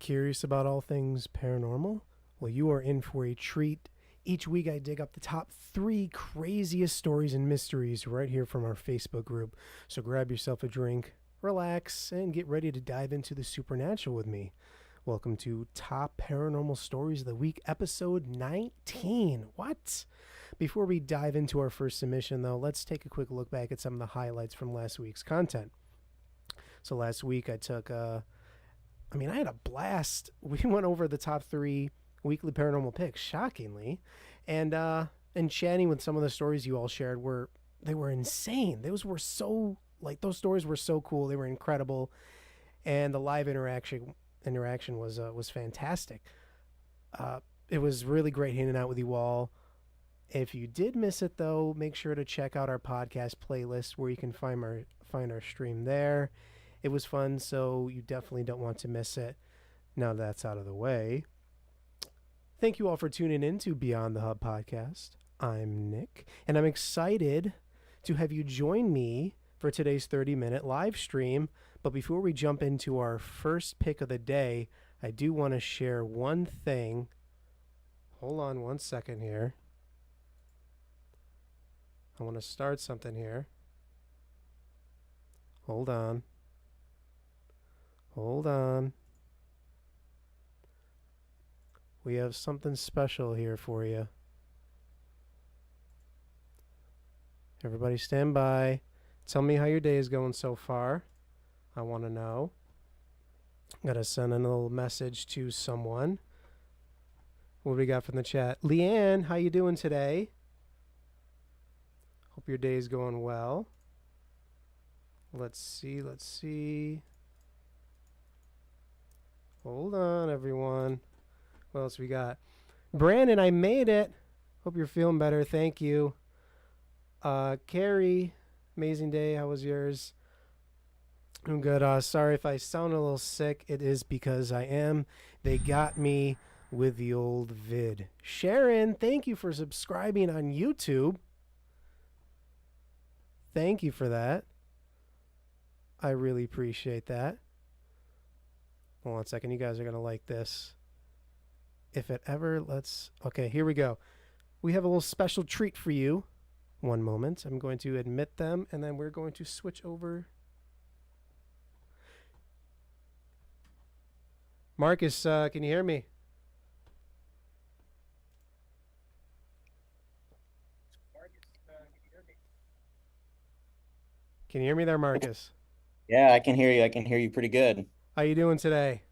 Curious about all things paranormal? Well, you are in for a treat. Each week, I dig up the top 3 craziest stories and mysteries right here from our Facebook group. So grab yourself a drink, relax, and get ready to dive into the supernatural with me. Welcome to Top Paranormal Stories of the Week, episode 19. What? Before we dive into our first submission, though, let's take a quick look back at some of the highlights from last week's content. So last week, I had a blast. We went over the top 3 weekly paranormal picks, shockingly, and chatting with some of the stories you all shared were insane. Those stories were so cool. They were incredible, and the live interaction was fantastic. It was really great hanging out with you all. If you did miss it, though, make sure to check out our podcast playlist where you can find our stream there. It was fun, so you definitely don't want to miss it. Now that's out of the way, thank you all for tuning in to Beyond the Hub podcast. I'm Nick, and I'm excited to have you join me for today's 30-minute live stream. But before we jump into our first pick of the day, I do want to share one thing. Hold on one second here. I want to start something here. Hold on. We have something special here for you. Everybody stand by. Tell me how your day is going so far. I want to know. Gotta send a little message to someone. What do we got from the chat? Leanne, how you doing today? Hope your day is going well. Let's see. Hold on, everyone. What else we got? Brandon, I made it. Hope you're feeling better. Thank you. Carrie, amazing day. How was yours? I'm good. Sorry if I sound a little sick. It is because I am. They got me with the old vid. Sharon, thank you for subscribing on YouTube. Thank you for that. I really appreciate that. Hold on a second. You guys are going to like this. If it ever lets... Okay, here we go. We have a little special treat for you. One moment. I'm going to admit them, and then we're going to switch over. Marcus, can you hear me? Can you hear me there, Marcus? Yeah, I can hear you. I can hear you pretty good. How you doing today?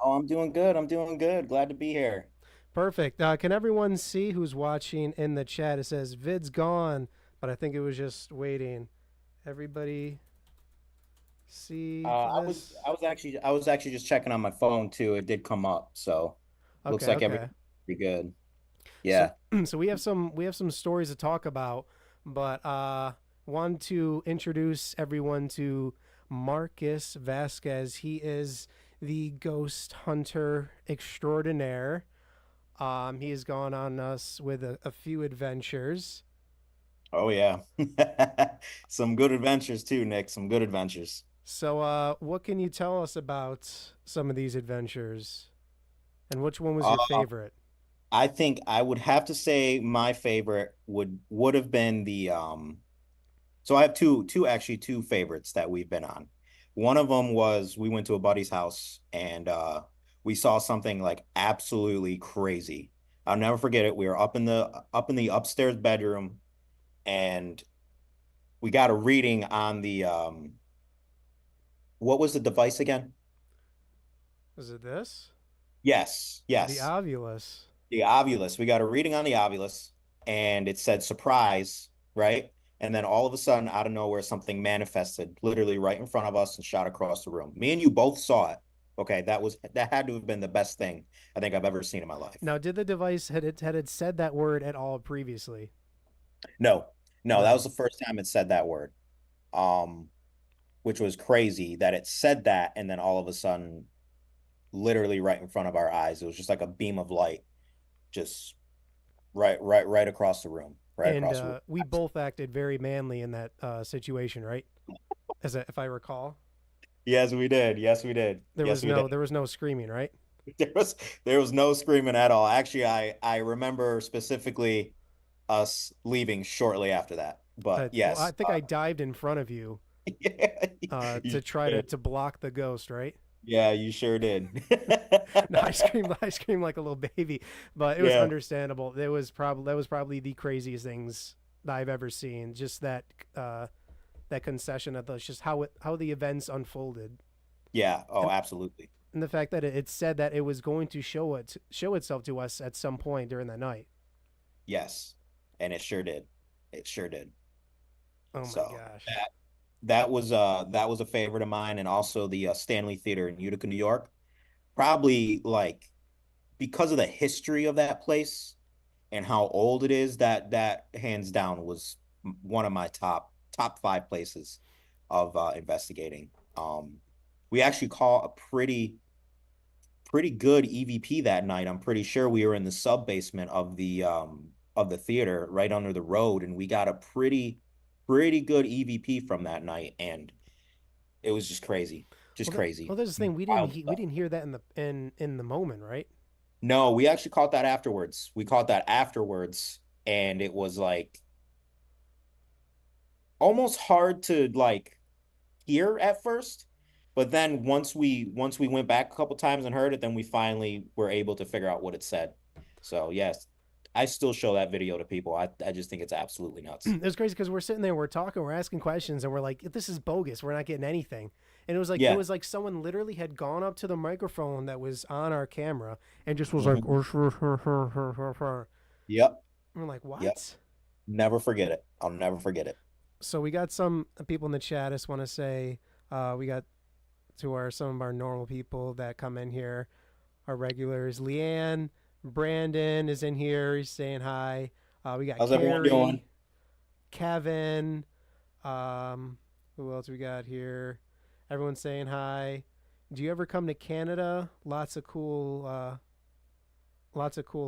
Oh, I'm doing good. I'm doing good. Glad to be here. Perfect. Can everyone see who's watching in the chat? It says vid's gone, but I think it was just waiting. Everybody see I was this? I was actually just checking on my phone too. It did come up, so looks Okay, like okay. everything's pretty good. So Yeah. so we have some stories to talk about, but want to introduce everyone to Marcus Vasquez. He is the ghost hunter extraordinaire. He has gone on us with a few adventures. Oh yeah. Some good adventures too, Nick. Some good adventures. So, what can you tell us about some of these adventures? And which one was your Uh, favorite? I think I would have to say my favorite would have been the so I have two favorites that we've been on. One of them was we went to a buddy's house and we saw something like absolutely crazy. I'll never forget it. We were up in the upstairs bedroom and we got a reading on the what was the device again? Was it this? Yes, The yes. Ovulus. The Ovulus. We got a reading on the Ovulus and it said surprise, right? And then all of a sudden, out of nowhere, something manifested literally right in front of us and shot across the room. Me and you both saw it. Okay, that had to have been the best thing I think I've ever seen in my life. Now, did the device had it said that word at all previously? No, no, that was No. the first time it said that word. Um, which was crazy that it said that, and then all of a sudden, literally right in front of our eyes, it was just like a beam of light, just right across the room, right And across the room. we both acted very manly in that situation, right? If I recall, Yes, we did. Yes, we did. there Yes, was we did. no there was no screaming, right? There was there was no screaming at all. Actually, I remember specifically us leaving shortly after that. But Well, I yes, think I dived in front of you yeah, you to try did. to block the ghost, right? Yeah, you sure did. No, I screamed like a little baby, but it was Yeah, understandable. That was probably the craziest things that I've ever seen. Just that concession of those, just how the events unfolded, yeah. Oh, and absolutely. and the fact that it said that it was going to show itself to us at some point during that night. Yes, and it sure did. It sure did. Oh my So gosh. that was a favorite of mine, and also the Stanley Theater in Utica, New York. Probably like because of the history of that place and how old it is, that hands down was one of my top five places of investigating. We actually caught a pretty good EVP that night. I'm pretty sure we were in the sub basement of the theater right under the road, and we got a pretty good EVP from that night, and it was just Well, crazy, there's this thing wild we stuff. didn't hear that in the moment, right? No, we actually caught that afterwards. We caught that afterwards, and it was like almost hard to like hear at first, but then once we went back a couple times and heard it, then we finally were able to figure out what it said. So yes, I still show that video to people. I just think it's absolutely nuts. It was crazy because we're sitting there, we're talking, we're asking questions, and we're like, "This is bogus. We're not getting anything." And it Yeah. was like someone literally had gone up to the microphone that was on our camera and just was like, Hmm. and Yep. we're like, Yep. "What?" Never forget it. I'll never forget it. So we got some people in the chat. I just want to say, we got to our some of our normal people that come in here, our regulars. Leanne, Brandon is in here. He's saying hi. We got How's everyone Carrie, doing? Kevin. Um, who else we got here? Everyone's saying hi. Do you ever come to Canada? Lots of cool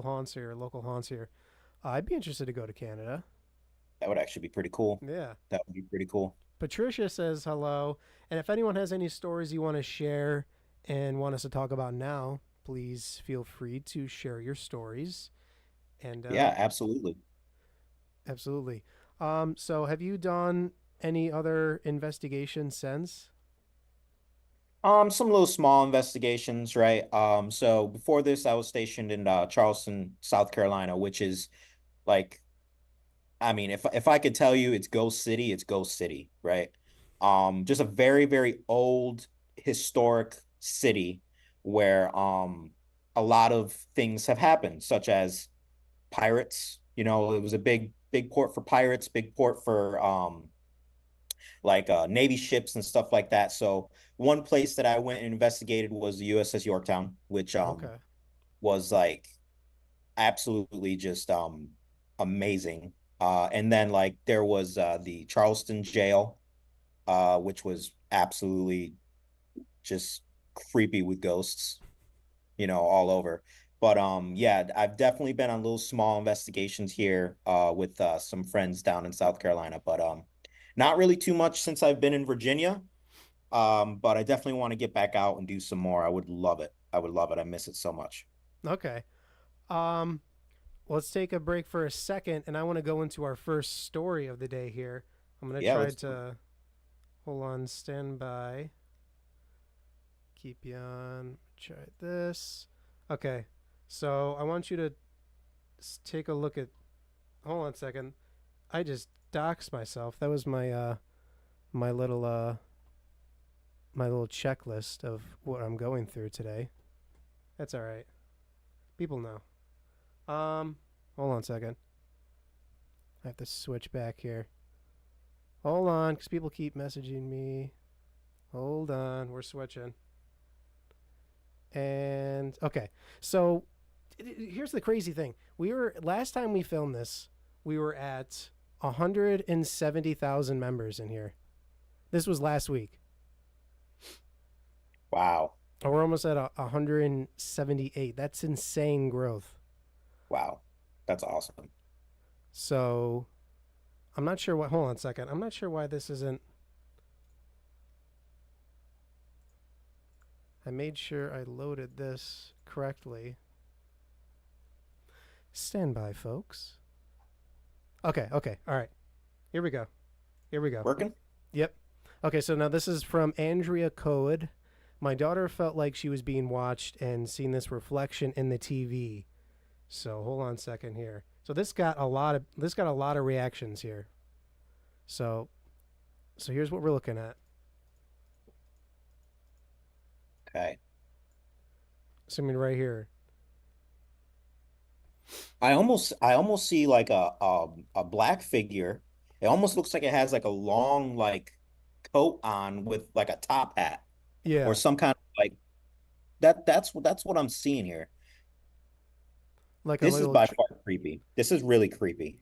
haunts here, local haunts here. I'd be interested to go to Canada. That would actually be pretty cool. Yeah. That would be pretty cool. Patricia says hello. And if anyone has any stories you want to share and want us to talk about now, please feel free to share your stories. And Yeah, absolutely. absolutely. So have you done any other investigations since? Some little small investigations, right? So before this, I was stationed in Charleston, South Carolina, which is like, I mean, if I could tell you it's Ghost City, it's Ghost City, right? Just a very, very old historic city where a lot of things have happened, such as pirates. You know, it was a big port for pirates, big port for like Navy ships and stuff like that. So one place that I went and investigated was the USS Yorktown, which Okay. was like absolutely just amazing. And then like there was the Charleston jail, which was absolutely just creepy with ghosts, all over. But yeah, I've definitely been on little small investigations here with some friends down in South Carolina, but not really too much since I've been in Virginia. But I definitely want to get back out and do some more. I would love it. I would love it. I miss it so much. Okay. Um, let's take a break for a second, and I want to go into our first story of the day here. I'm going to Yeah, try let's do it. to hold on, stand by, keep you on. Try this. Okay. So I want you to take a look at. Hold on a second. I just doxed myself. That was my little my little checklist of what I'm going through today. That's all right. People know. Hold on a second. I have to switch back here. Hold on, because people keep messaging me. Hold on, we're switching. And okay, so here's the crazy thing. We were last time we filmed this, we were at 170,000 members in here. This was last week. Wow. We're almost at 178. That's insane growth. Wow. That's awesome. So I'm not sure what. Hold on a second. I'm not sure why this isn't. I made sure I loaded this correctly. Stand by, folks. Okay, okay, all right. Here we go. Here we go. Working? Yep. Okay, so now this is from Andrea Coed. My daughter felt like she was being watched and seen this reflection in the TV. So hold on a second here. So this got a lot of reactions here. So so here's what we're looking at. Okay. Assuming right here. I almost see like a black figure. It almost looks like it has like a long like coat on with like a top hat or Yeah, some kind of like that's what I'm seeing here. like a This is little by far creepy. This is really creepy.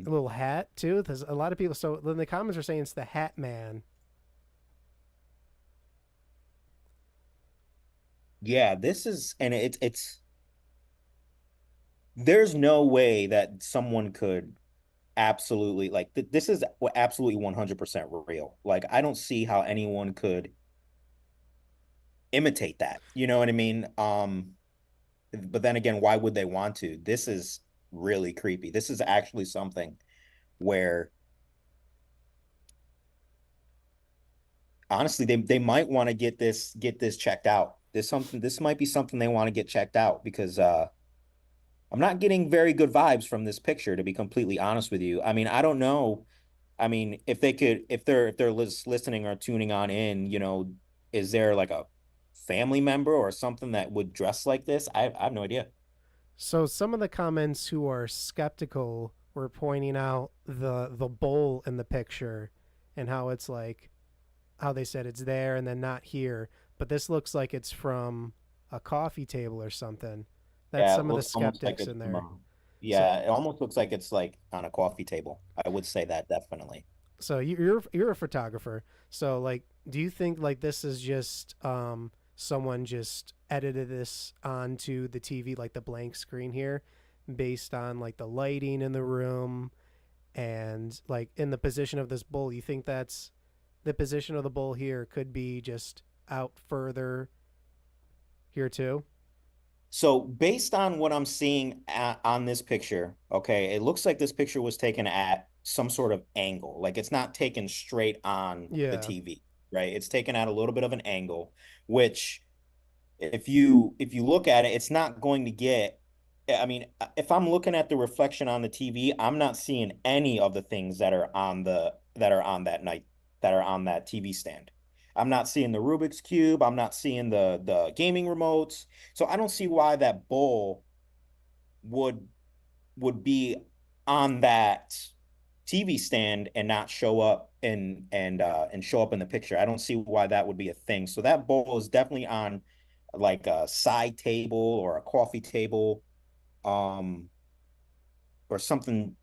a little hat too. There's a lot of people. So then the comments are saying it's the Hat Man. Yeah, this is and it's there's no way that someone could absolutely like this is absolutely 100% real. Like I don't see how anyone could imitate that. You know what I mean? But then again, why would they want to? This is really creepy. This is actually something where honestly they might want to get this checked out. This might be something they want to get checked out because I'm not getting very good vibes from this picture, to be completely honest with you. I mean, I don't know. I mean, if they could, if they're listening or tuning on in, is there like a family member or something that would dress like this? I have no idea. So some of the comments who are skeptical were pointing out the bowl in the picture and how it's like how they said it's there and then not here, but this looks like it's from a coffee table or something. That's Yeah, it some of the looks almost like skeptics it's in from there. So yeah, it almost looks like it's like on a coffee table. I would say that definitely. so you're a photographer. So like, do you think like this is just someone just edited this onto the TV like the blank screen here, based on like the lighting in the room and like in the position of this bull? You think that's the position of the bull here could be just out further here too? So based on what I'm seeing on this picture, okay, it looks like this picture was taken at some sort of angle. Like it's not taken straight on the Yeah, TV, right? It's taken at a little bit of an angle, which if you look at it, it's not going to get. I mean, if I'm looking at the reflection on the TV, I'm not seeing any of the things that are on that night that are on that TV stand. I'm not seeing the Rubik's cube. I'm not seeing the gaming remotes. So I don't see why that bowl would would be on that TV stand and not show up and show up in the picture. I don't see why that would be a thing. So that bowl is definitely on like a side table or a coffee table, um, or something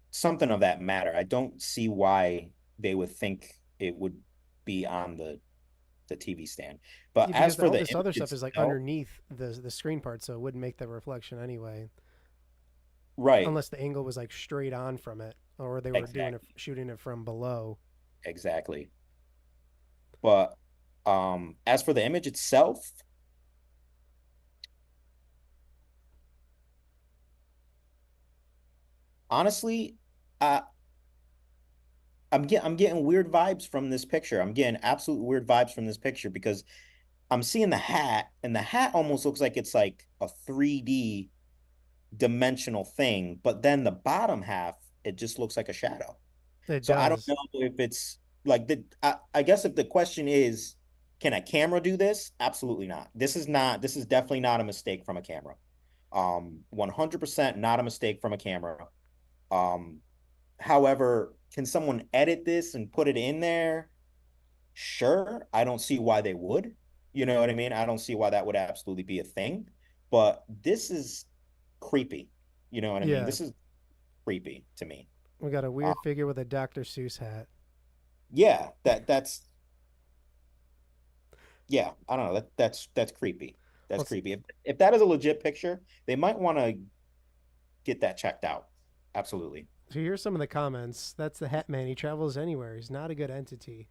of that matter. I don't see why they would think it would be on the TV stand. But yeah, as because for all the this other image stuff is like itself, underneath the screen part, so it wouldn't make the reflection anyway, right, unless the angle was like straight on from it, or they were doing it exactly, shooting it from below. exactly. But as for the image itself, honestly, I I'm getting weird vibes from this picture. I'm getting absolute weird vibes from this picture because I'm seeing the hat, and the hat almost looks like it's like a 3D dimensional thing, but then the bottom half, it just looks like a shadow. It So I don't does. know if it's like I guess if the question is, can a camera do this? Absolutely not. This is definitely not a mistake from a camera. 100% not a mistake from a camera. Um, However, can someone edit this and put it in there? Sure. I don't see why they would. You know what I mean? I don't see why that would absolutely be a thing. But this is creepy. You know what I mean? Yeah, This is creepy to me. we got a Uh, weird figure with a Dr. Seuss hat. yeah, that's yeah, I don't know. That's creepy. That's Let's creepy. If that is a legit picture, they might want to get that checked out. Absolutely. so here's some of the comments. That's the Hat Man. He travels anywhere. He's not a good entity.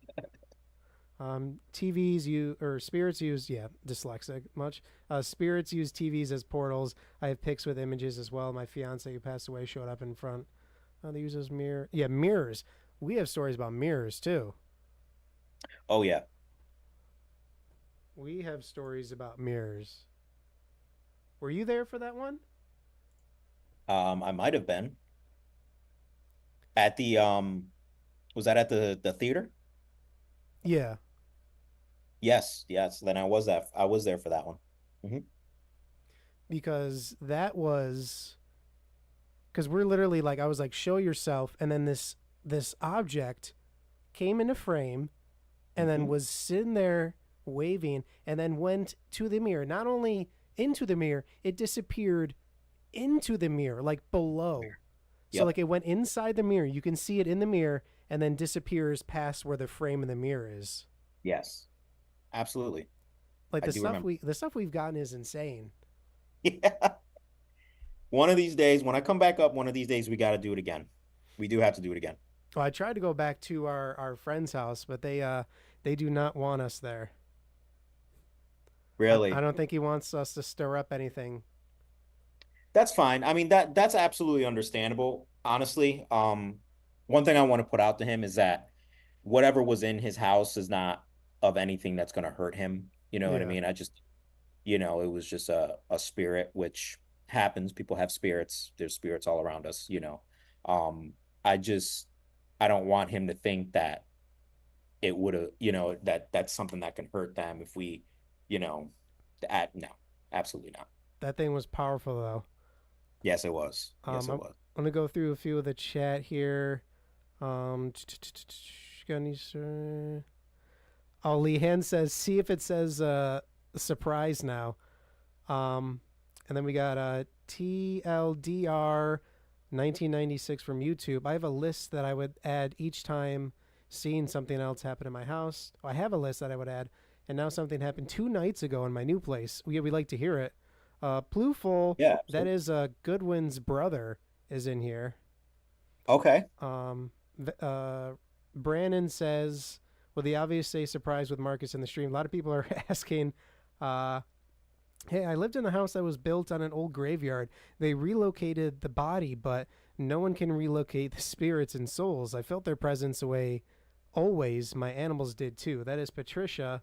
TVs you or spirits use, yeah, dyslexic much. Spirits use TVs as portals. I have pics with images as well. My fiance who passed away showed up in front. They use those mirror. Yeah, mirrors. We have stories about mirrors too. Oh yeah. We have stories about mirrors. Were you there for that one? I might have been at the was that at the theater? Yeah, Yes, yes. Then I was there for that one. Hmm. because that was because we're literally like I was like show yourself, and then this object came into frame and then Hmm. was sitting there waving and then went to the mirror. Not only into the mirror, it disappeared into the mirror, like below. So Yep. like it went inside the mirror. You can see it in the mirror and then disappears past where the frame in the mirror is. Yes. Absolutely. Like I do remember. the stuff we've gotten is insane. Yeah. One of these days, when I come back up, one of these days we got to do it again. We do have to do it again. Well, I tried to go back to our friend's house, but they do not want us there. I Really. don't think he wants us to stir up anything. That's fine. I mean that's absolutely understandable. Honestly, one thing I want to put out to him is that whatever was in his house is not of anything that's going to hurt him. You know what I Yeah, mean? I just, it was just a spirit, which happens. People have spirits. There's spirits all around us. Um, I just, I don't want him to think that it would have, that that's something that can hurt them if we, you know, no, absolutely not. that thing was powerful though. Yes, it was. Yes, it I'm was. gonna go through a few of the chat here. Um, got any? Oh, Leanne says, see if it says surprise now. Um, and then we got TLDR 1996 from YouTube. I have a list that I would add each time seeing something else happen in my house. I have a list that I would add, and now something happened 2 nights ago in my new place. We like to hear it. Pluful, Yeah, that absolutely. is Goodwin's brother, is in here. Okay. Um, Brandon says, "Well, the obvious say surprise with Marcus in the stream." A lot of people are asking, uh, "Hey, I lived in a house that was built on an old graveyard. They relocated the body, but no one can relocate the spirits and souls. I felt their presence away always. My animals did too." That is Patricia.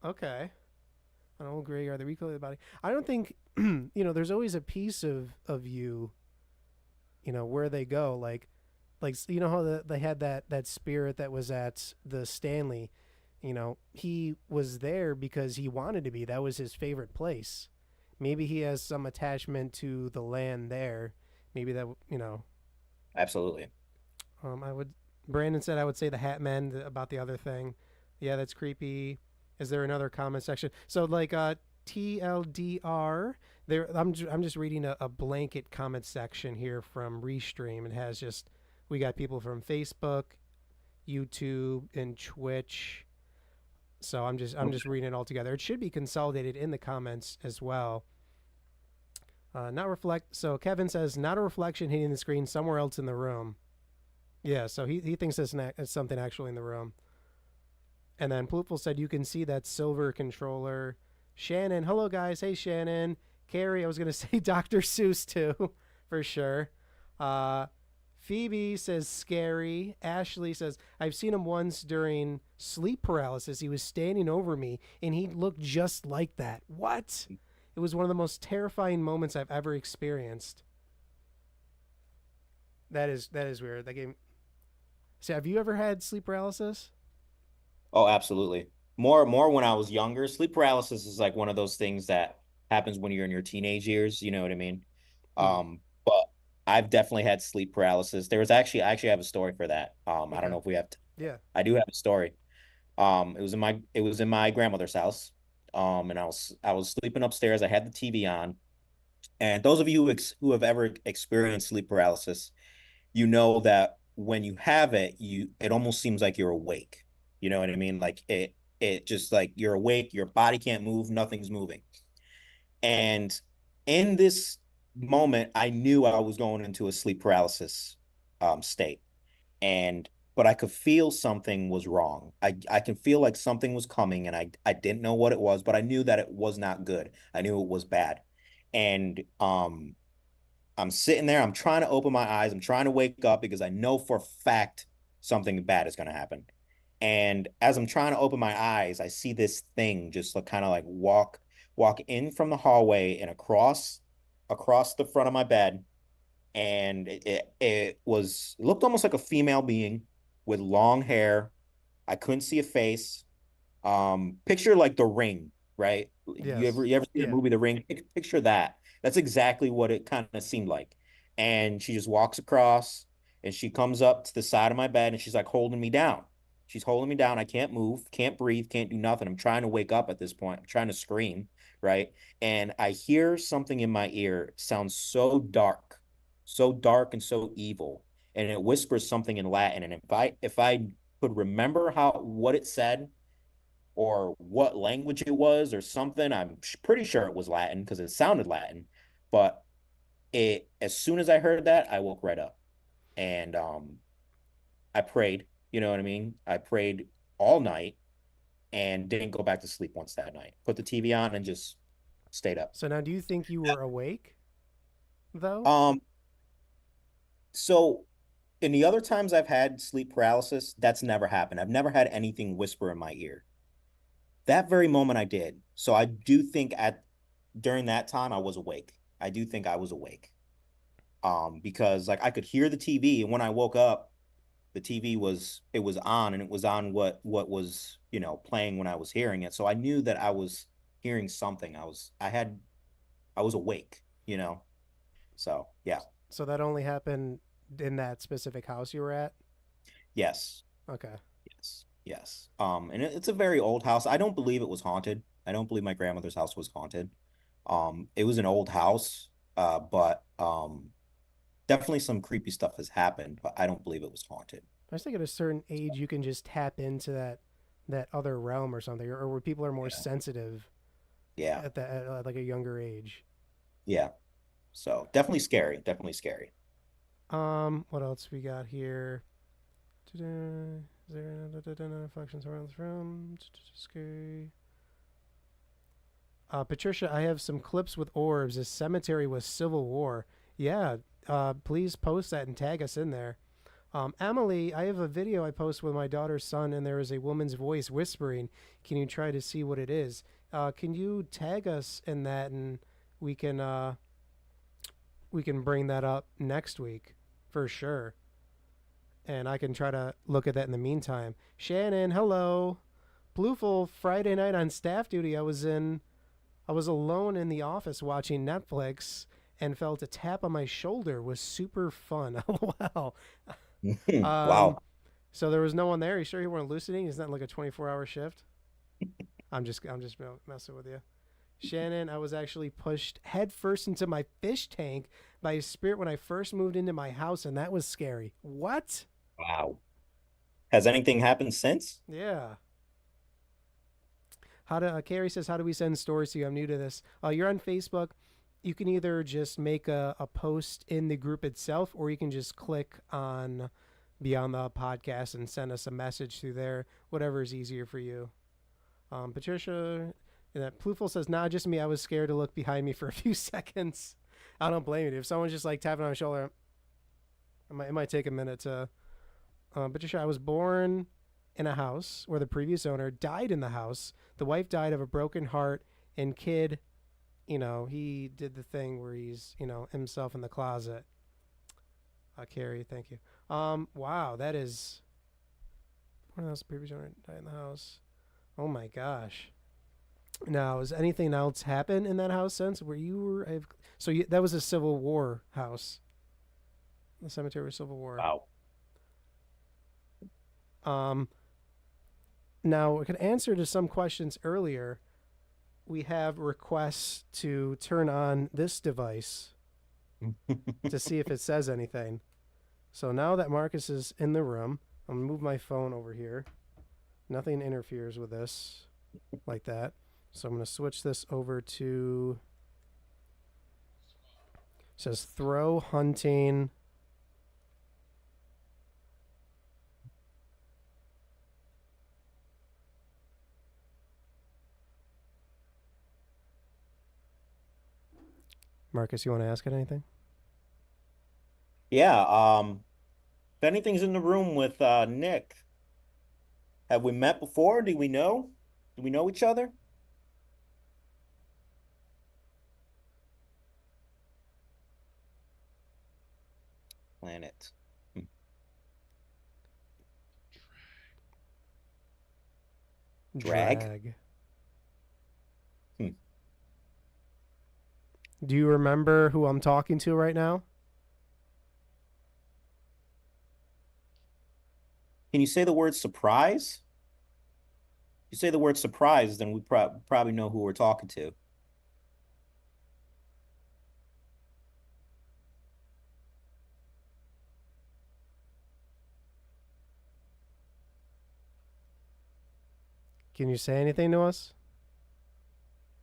Okay, an old graveyard. They relocated the body. I don't think there's always a piece of you. Where they go, like how they had that spirit that was at the Stanley. He was there because he wanted to be. That was his favorite place. Maybe he has some attachment to the land there. Maybe that Absolutely. I would. Brandon said I would say the Hat Men about the other thing. Yeah, that's creepy. Is there another comment section? So like TLDR. There, I'm just reading a blanket comment section here from Restream. It has just we got people from Facebook, YouTube, and Twitch. So I'm just reading it all together. It should be consolidated in the comments as well. Not reflect. So Kevin says not a reflection hitting the screen somewhere else in the room. Yeah, so he thinks it's something actually in the room. And then Ploopful said you can see that silver controller. Shannon, hello guys. Hey Shannon. Carrie, I was gonna say Dr. Seuss too, for sure. Uh, Phoebe says scary. Ashley says I've seen him once during sleep paralysis. He was standing over me and he looked just like that. What? It was one of the most terrifying moments I've ever experienced. That is weird. That game. So have you ever had sleep paralysis? Oh, absolutely. More when I was younger. Sleep paralysis is like one of those things that happens when you're in your teenage years, you know what I mean? Hmm. But I've definitely had sleep paralysis. I actually have a story for that. I don't Okay. know if we have Yeah. I do have a story. It was in my grandmother's house. And I was sleeping upstairs. I had the TV on. And those of you who have ever experienced sleep paralysis, you know that when you have it, it almost seems like you're awake. You know what I mean? Like it just like you're awake, your body can't move, nothing's moving. And in this moment, I knew I was going into a sleep paralysis state. And but I could feel something was wrong. I can feel like something was coming, and I didn't know what it was, but I knew that it was not good. I knew it was bad. And I'm sitting there, I'm trying to open my eyes, I'm trying to wake up because I know for a fact something bad is going to happen. And as I'm trying to open my eyes, I see this thing just like kind of like walk in from the hallway and across the front of my bed, and it looked almost like a female being with long hair. I couldn't see a face. Picture like The Ring, right? You ever Yes. you ever see the Yeah. movie The Ring? Picture that. That's exactly what it kind of seemed like. And she just walks across and she comes up to the side of my bed and she's like holding me down. She's holding me down. I can't move, can't breathe, can't do nothing. I'm trying to wake up at this point. I'm trying to scream, right? And I hear something in my ear sounds so dark and so evil. And it whispers something in Latin. And if I could remember how what it said, or what language it was or something. I'm pretty sure it was Latin because it sounded Latin. But it as soon as I heard that, I woke right up and I prayed. You know what I mean? I prayed all night and didn't go back to sleep once that night. Put the TV on and just stayed up. So now, do you think you were awake though? Um, so in the other times I've had sleep paralysis, that's never happened. I've never had anything whisper in my ear. That very moment I did. So I do think at during that time I was awake. I do think I was awake. Because like I could hear the TV, and when I woke up, the TV was on, and it was on what was, playing when I was hearing it. So I knew that I was hearing something. I was awake, you know. So, yeah. So that only happened in that specific house you were at? Yes. Okay. Yes. Yes. And it's a very old house. I don't believe it was haunted. I don't believe my grandmother's house was haunted. It was an old house, but definitely some creepy stuff has happened, but I don't believe it was haunted. I just think at a certain age you can just tap into that other realm or something, or where people are more Yeah. sensitive Yeah. at like a younger age. Yeah. So definitely scary. Definitely scary. What else we got here? Is there reflections around this room? Scary. Patricia, I have some clips with orbs. This cemetery was Civil War. Yeah, please post that and tag us in there. Emily, I have a video I post with my daughter's son, and there is a woman's voice whispering. Can you try to see what it is? Can you tag us in that, and we can uh, we can bring that up next week for sure. And I can try to look at that in the meantime. Shannon, hello. Blueful Friday night on staff duty. I was alone in the office watching Netflix and felt a tap on my shoulder. It was super fun. Wow. Um, Wow. so there was no one there. You sure you weren't hallucinating? Isn't that like a 24-hour shift? I'm just messing with you. Shannon, I was actually pushed headfirst into my fish tank by a spirit when I first moved into my house, and that was scary. What? Wow. Has anything happened since? Yeah. How do Carrie says, how do we send stories to you? I'm new to this. You're on Facebook. You can either just make a post in the group itself, or you can just click on Beyond the Podcast and send us a message through there. Whatever is easier for you. Patricia, that Pluful says, nah, just me. I was scared to look behind me for a few seconds. I don't blame you. If someone's just like tapping on my shoulder, it might take a minute to. Patricia, I was born in a house where the previous owner died in the house. The wife died of a broken heart, and kid, he did the thing where he's, himself in the closet. Carrie, thank you. Wow, that is one of those previous owner died in the house. Oh my gosh. Now, has anything else happened in that house since where you were? That was a Civil War house. The cemetery was Civil War. Wow. Um, Now, I could answer to some questions earlier. We have requests to turn on this device to see if it says anything. So now that Marcus is in the room, I'm going to move my phone over here. Nothing interferes with this like that. So I'm going to switch this over to. It says throw hunting. Marcus, you want to ask it anything? Yeah, if anything's in the room with Nick, have we met before? Do we know? Do we know each other? Planet. Hmm. Drag? Drag. Hmm. Do you remember who I'm talking to right now? Can you say the word surprise? If you say the word surprise, then we probably know who we're talking to. Can you say anything to us?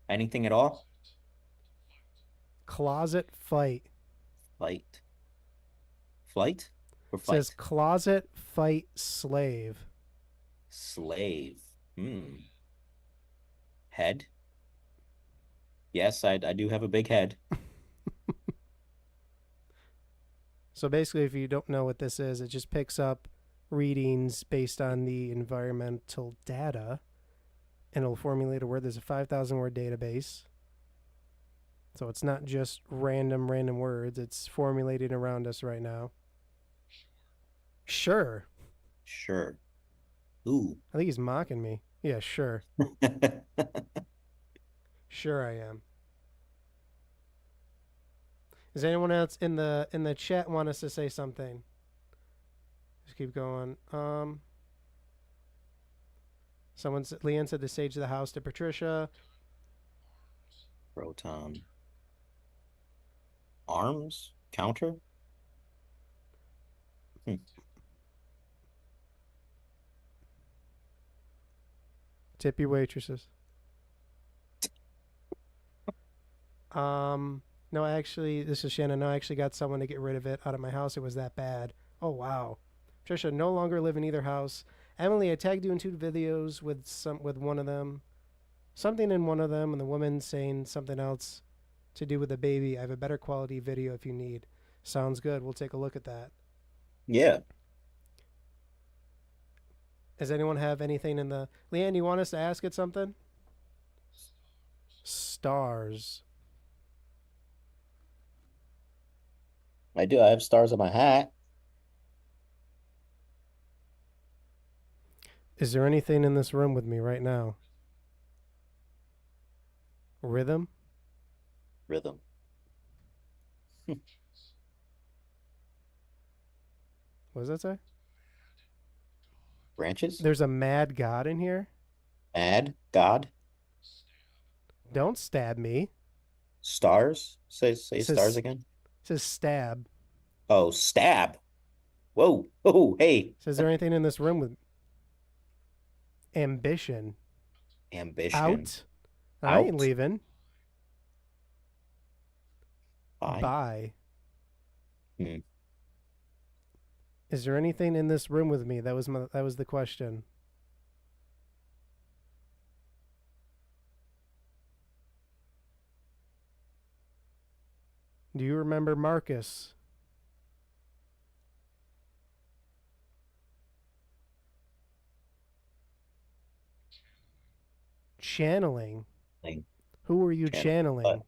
Anything at all? Closet fight. Flight. Flight or It says fight? closet fight slave. Slave. Hmm. Head? Yes, I do have a big head. So basically, if you don't know what this is, it just picks up readings based on the environmental data and it'll formulate a word. There's a 5,000 word database. So it's not just random words, it's formulating around us right now. Sure. Sure. Ooh. I think he's mocking me. Yeah, sure. Sure I am. Does anyone else in the chat want us to say something? Just keep going. Leanne said the stage of the house to Patricia. Proton. Arms? Counter? Hmm. Tip your waitresses. No, actually, this is Shannon. No, I actually got someone to get rid of it out of my house. It was that bad. Oh wow. Patricia no longer live in either house. Emily, I tagged you in two videos with one of them. Something in one of them, and the woman saying something else to do with a baby. I have a better quality video if you need. Sounds good. We'll take a look at that. Yeah. Does anyone have anything in the Leanne? You want us to ask it something? Stars. I do. I have stars on my hat. Is there anything in this room with me right now? Rhythm. Rhythm. What does that say? Branches? There's a mad god in here. Add. God. Don't stab me. Stars? It Say stars says again. it says stab. Oh, stab. Whoa. Oh, hey. Says there anything in this room with ambition? Ambition. Out. I ain't Out. leaving. Bye. Bye. Hmm. Is there anything in this room with me? That was the question. Do you remember Marcus? Channeling. Thing. Who are you Channel. channeling?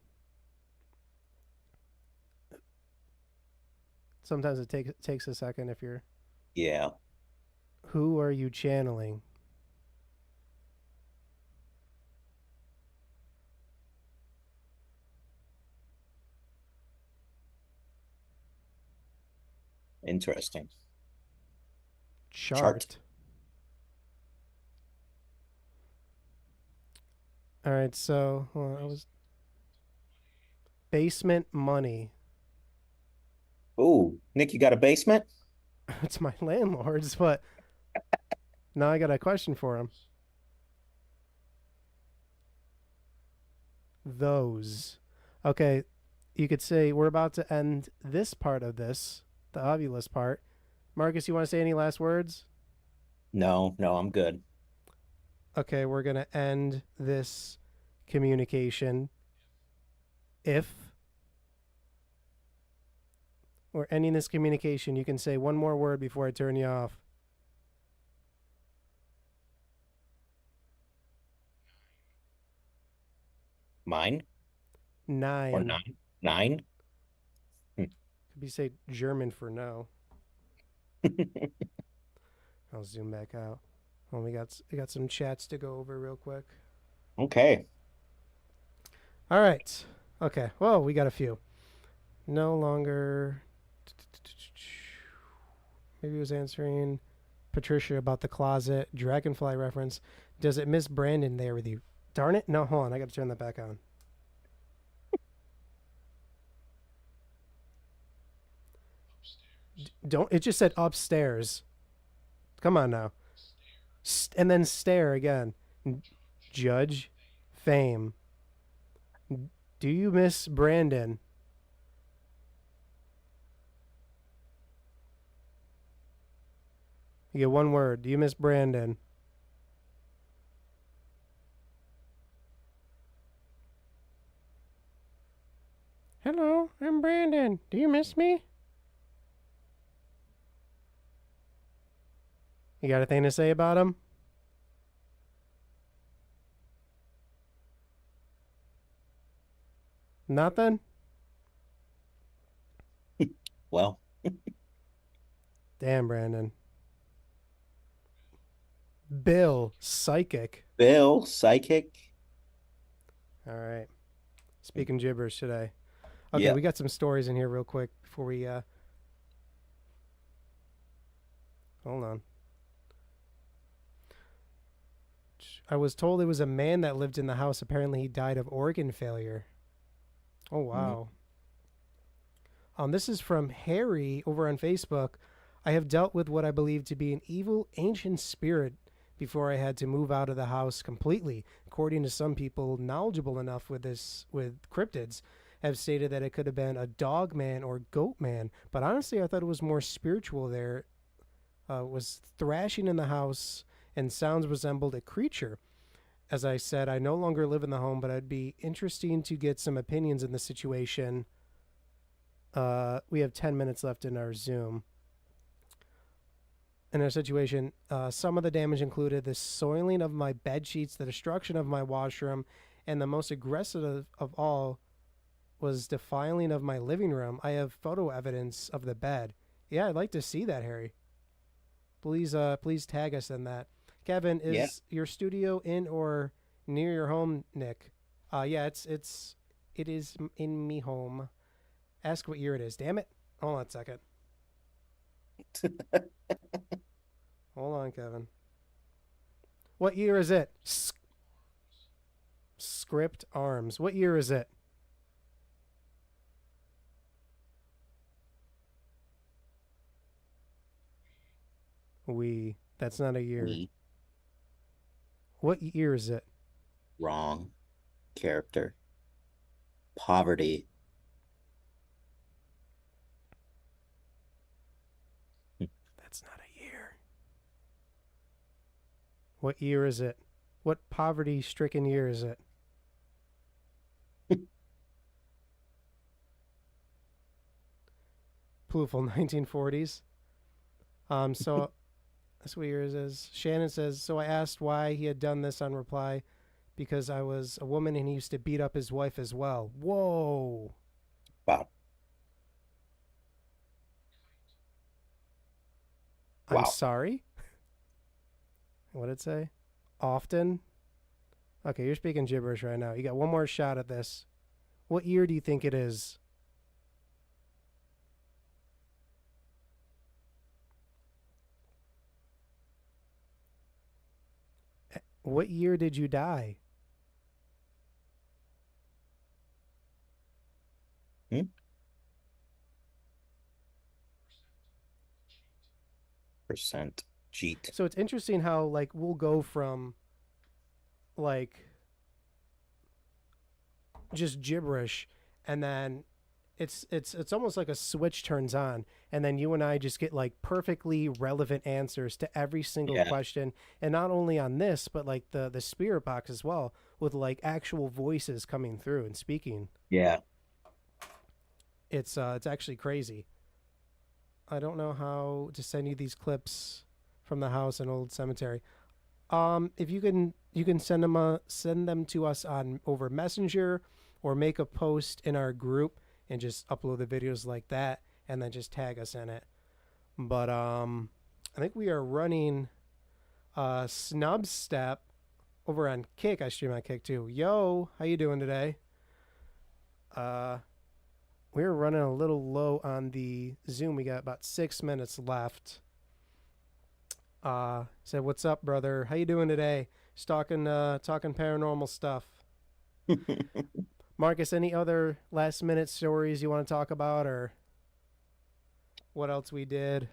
Sometimes it takes a second if you're. Yeah. Who are you channeling? Interesting. Chart. Chart. All right, so I was basement money. Ooh, Nick, you got a basement? It's my landlord's, but now I got a question for him. Those. Okay, you could say we're about to end this part of this, the ovulus part. Marcus, you want to say any last words? No, no, I'm good. Okay, we're going to end this communication if We're ending this communication. You can say one more word before I turn you off. Mine or Nine. nine? Nine? Could be say German for no. I'll zoom back out. Well, we got some chats to go over real quick. Okay. All right. Okay. Well, we got a few. No longer. Maybe he was answering Patricia about the closet. Dragonfly reference. Does it miss Brandon there with you? Darn it. No, hold on. I got to turn that back on. Don't. It just said upstairs. Come on now. And then stare again. Judge. Fame. Do you miss Brandon? You get one word. Do you miss Brandon? Hello, I'm Brandon. Do you miss me? You got a thing to say about him? Nothing? Well, Damn, Brandon. Bill, psychic. Bill, psychic. All right. Speaking gibberish today. Okay, Yeah. we got some stories in here real quick before we hold on. I was told it was a man that lived in the house. Apparently he died of organ failure. Oh Mm. wow. This is from Harry over on Facebook. I have dealt with what I believe to be an evil ancient spirit before I had to move out of the house completely. According to some people knowledgeable enough with cryptids, have stated that it could have been a dog man or goat man. But honestly, I thought it was more spiritual. There was thrashing in the house and sounds resembled a creature. As I said, I no longer live in the home, but I'd be interesting to get some opinions in the situation. We have 10 minutes left in our Zoom. In our situation, some of the damage included the soiling of my bed sheets, the destruction of my washroom, and the most aggressive of all was defiling of my living room. I have photo evidence of the bed. Yeah, I'd like to see that, Harry. Please tag us in that. Kevin, Yeah. is your studio in or near your home, Nick? Yeah, it is in me home. Ask what year it is. Damn it. Hold on a second. Hold on, Kevin. What year is it? Script Arms. What year is it? We. That's not a year. We What year is it? wrong character. Poverty. That's not a year. What year is it? What poverty stricken year is it? Plouful 1940s. So that's what year it is. Shannon says, so I asked why he had done this on reply because I was a woman and he used to beat up his wife as well. Whoa. Wow. I'm Wow. sorry. What did it say? Often? Okay, you're speaking gibberish right now. You got one more shot at this. What year do you think it is? What year did you die? Hmm? Percent cheat. So it's interesting how like we'll go from like just gibberish and then it's almost like a switch turns on and then you and I just get like perfectly relevant answers to every single Yeah. question, and not only on this but like the spirit box as well, with like actual voices coming through and speaking. Yeah. It's actually crazy. I don't know how to send you these clips from the house and old cemetery. If you can send them to us on over Messenger, or make a post in our group and just upload the videos like that, and then just tag us in it. But I think we are running Snub Step over on Kick. I stream on Kick too. Yo, how you doing today? Uh, we're running a little low on the Zoom. We got about 6 minutes left. Said, "What's up, brother? How you doing today?" Just talking paranormal stuff. Marcus, any other last minute stories you want to talk about, or what else we did?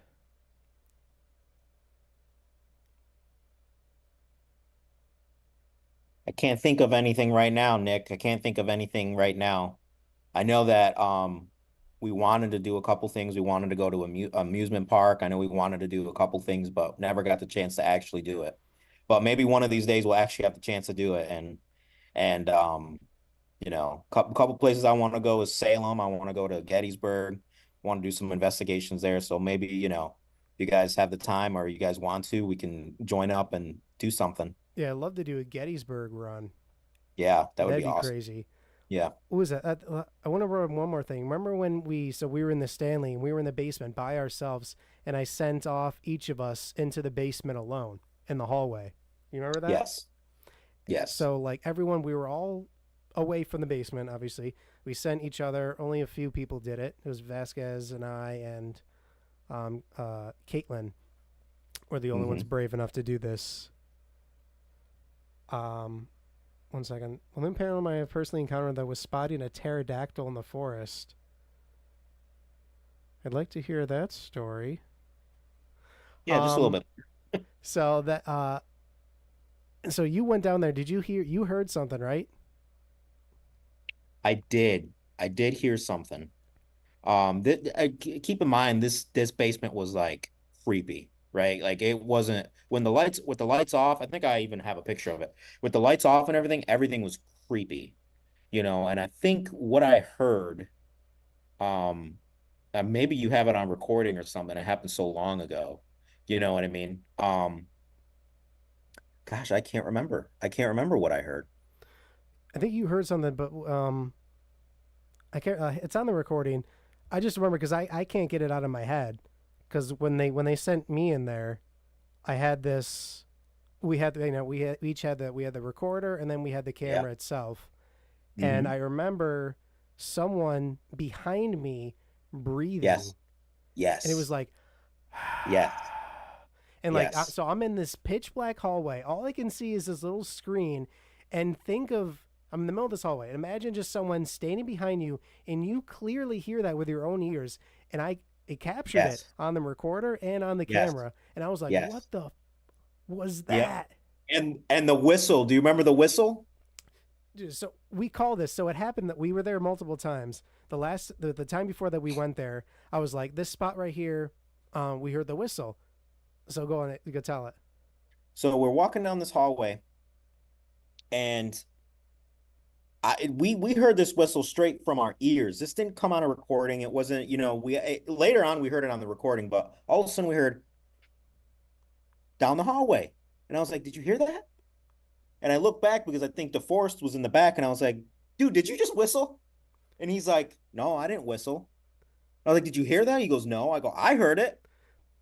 I can't think of anything right now, Nick. I can't think of anything right now. I know that we wanted to do a couple things. We wanted to go to amusement park. I know we wanted to do a couple things, but never got the chance to actually do it. But maybe one of these days we'll actually have the chance to do it. And couple places I want to go is Salem. I want to go to Gettysburg. Want to do some investigations there. So maybe, if you guys have the time or you guys want to, we can join up and do something. Yeah, I'd love to do a Gettysburg run. Yeah, that would That'd be be awesome. crazy. Yeah. What was that? I want to run one more thing. Remember when we were in the Stanley and we were in the basement by ourselves, and I sent off each of us into the basement alone in the hallway. You remember that? Yes. Yes. So like everyone, we were all away from the basement. Obviously, we sent each other. Only a few people did it. It was Vasquez and I and Caitlin were the only ones Hmm. brave enough to do this. Um, One second. One paranormal I have personally encountered that was spotting a pterodactyl in the forest. I'd like to hear that story. Yeah, just a little Um, bit. so that so you went down there. Did you hear? You heard something, right? I did. I did hear something. Keep in mind this basement was like creepy, right? Like it wasn't when the lights with the lights off. I think I even have a picture of it with the lights off and everything. Everything was creepy, And I think what I heard, um, maybe you have it on recording or something. It happened so long ago. You know what I mean? Gosh, I can't remember. I can't remember what I heard. I think you heard something, but I can't. It's on the recording. I just remember because I can't get it out of my head. Because when they sent me in there, I had this. We had we each had we had the recorder, and then we had the Yeah. camera itself. And Hmm. I remember someone behind me breathing, Yes. and it was Yes. like, Yes. and like Yes. so I'm in this pitch black hallway. All I can see is this little screen, and think of I'm in the middle of this hallway. And imagine just someone standing behind you, and you clearly hear that with your own ears. And I it captured it Yes. on the recorder and on the Yes. camera, and I was like, Yes. "What the was Yep. that?" And the whistle. Do you remember the whistle? So we call this. So it happened that we were there multiple times. The time before that we went there, I was like, "This spot right here, we heard the whistle." So go on it. You go tell it. So we're walking down this hallway, and we heard this whistle straight from our ears. This didn't come on a recording. It wasn't, later on we heard it on the recording, but all of a sudden we heard down the hallway, and I was like, "Did you hear that?" And I looked back because I think DeForest was in the back, and I was like, "Dude, did you just whistle?" And he's like, "No, I didn't whistle." I was like, "Did you hear that?" He goes, "No." I go, "I heard it,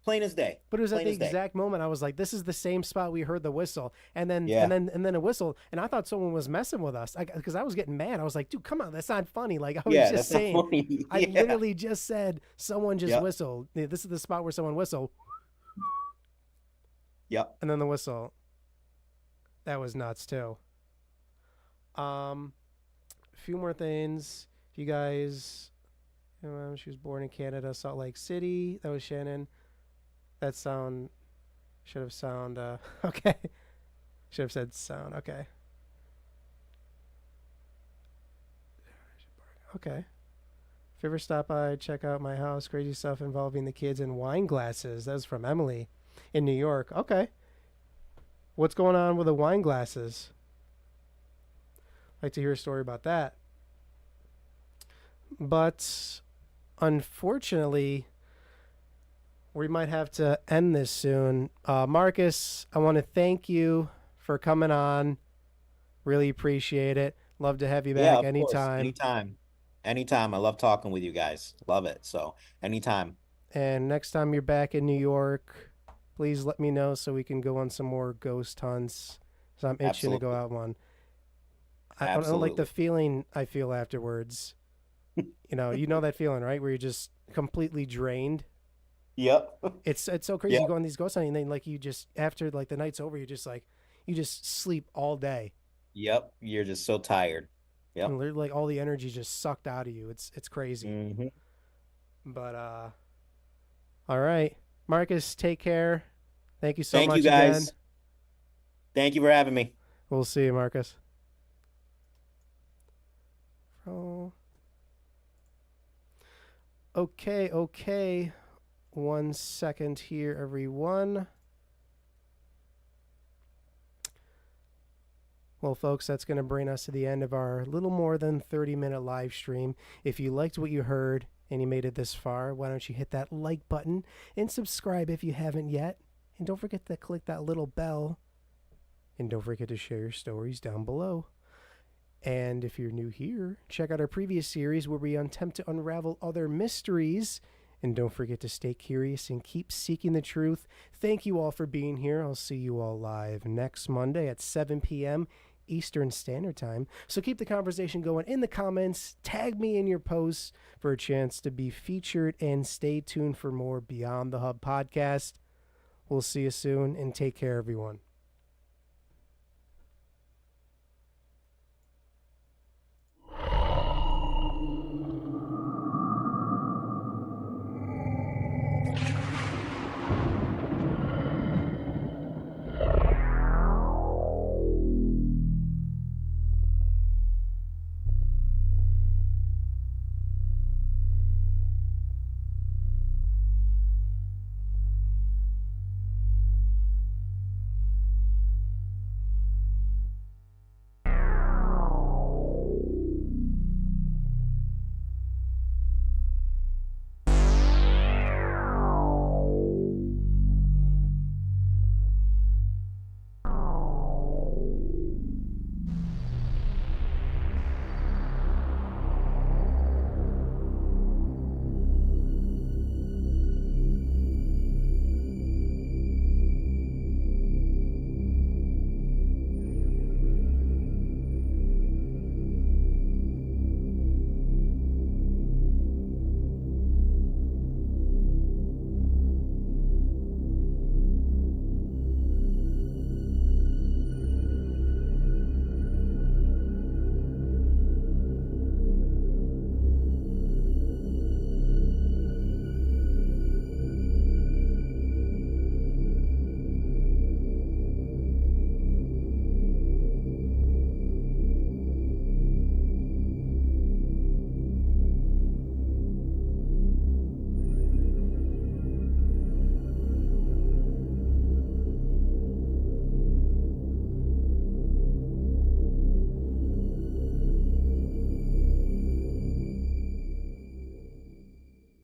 plain as day, But it was at plain the as day." exact moment I was like, "This is the same spot we heard the whistle," and then Yeah. a whistle, and I thought someone was messing with us because I was getting mad. I was like, "Dude, come on, that's not funny." Like I was Yeah, just that's not saying, funny. I Yeah. literally just said someone just Yep. whistled. This is the spot where someone whistled, Yep. and then the whistle. That was nuts too. A few more things. If you guys, she was born in Canada, Salt Lake City. That was Shannon. That sound should have sound. Okay, should have said sound. Okay, okay. If you ever stop by, check out my house. Crazy stuff involving the kids and wine glasses. That's from Emily in New York. Okay. What's going on with the wine glasses? I'd like to hear a story about that. But unfortunately, we might have to end this soon. Marcus, I want to thank you for coming on. Really appreciate it. Love to have you Yeah, back of course. anytime. Anytime. Anytime. I love talking with you guys. Love it. So anytime. And next time you're back in New York, please let me know so we can go on some more ghost hunts. So I'm itching to go Absolutely. out one. I don't like the Absolutely. feeling I feel afterwards. You know that feeling, right? Where you're just completely drained. Yep. It's so crazy. You Yep. go on these ghost hunting, and then like you just after like the night's over, you're just like you just sleep all day, Yep. You're just so tired. Yep. and literally like all the energy just sucked out of you. It's crazy. Hmm. But all right, Marcus, take care. Thank you so Thank you much again. guys. Thank you for having me. We'll see you, Marcus. Oh, okay, okay. 1 second here, everyone. Well, folks, that's going to bring us to the end of our little more than 30-minute live stream. If you liked what you heard and you made it this far, why don't you hit that like button and subscribe if you haven't yet? And don't forget to click that little bell. And don't forget to share your stories down below. And if you're new here, check out our previous series where we attempt to unravel other mysteries. And don't forget to stay curious and keep seeking the truth. Thank you all for being here. I'll see you all live next Monday at 7 p.m. Eastern Standard Time. So keep the conversation going in the comments. Tag me in your posts for a chance to be featured. And stay tuned for more Beyond the Hub podcast. We'll see you soon and take care, everyone.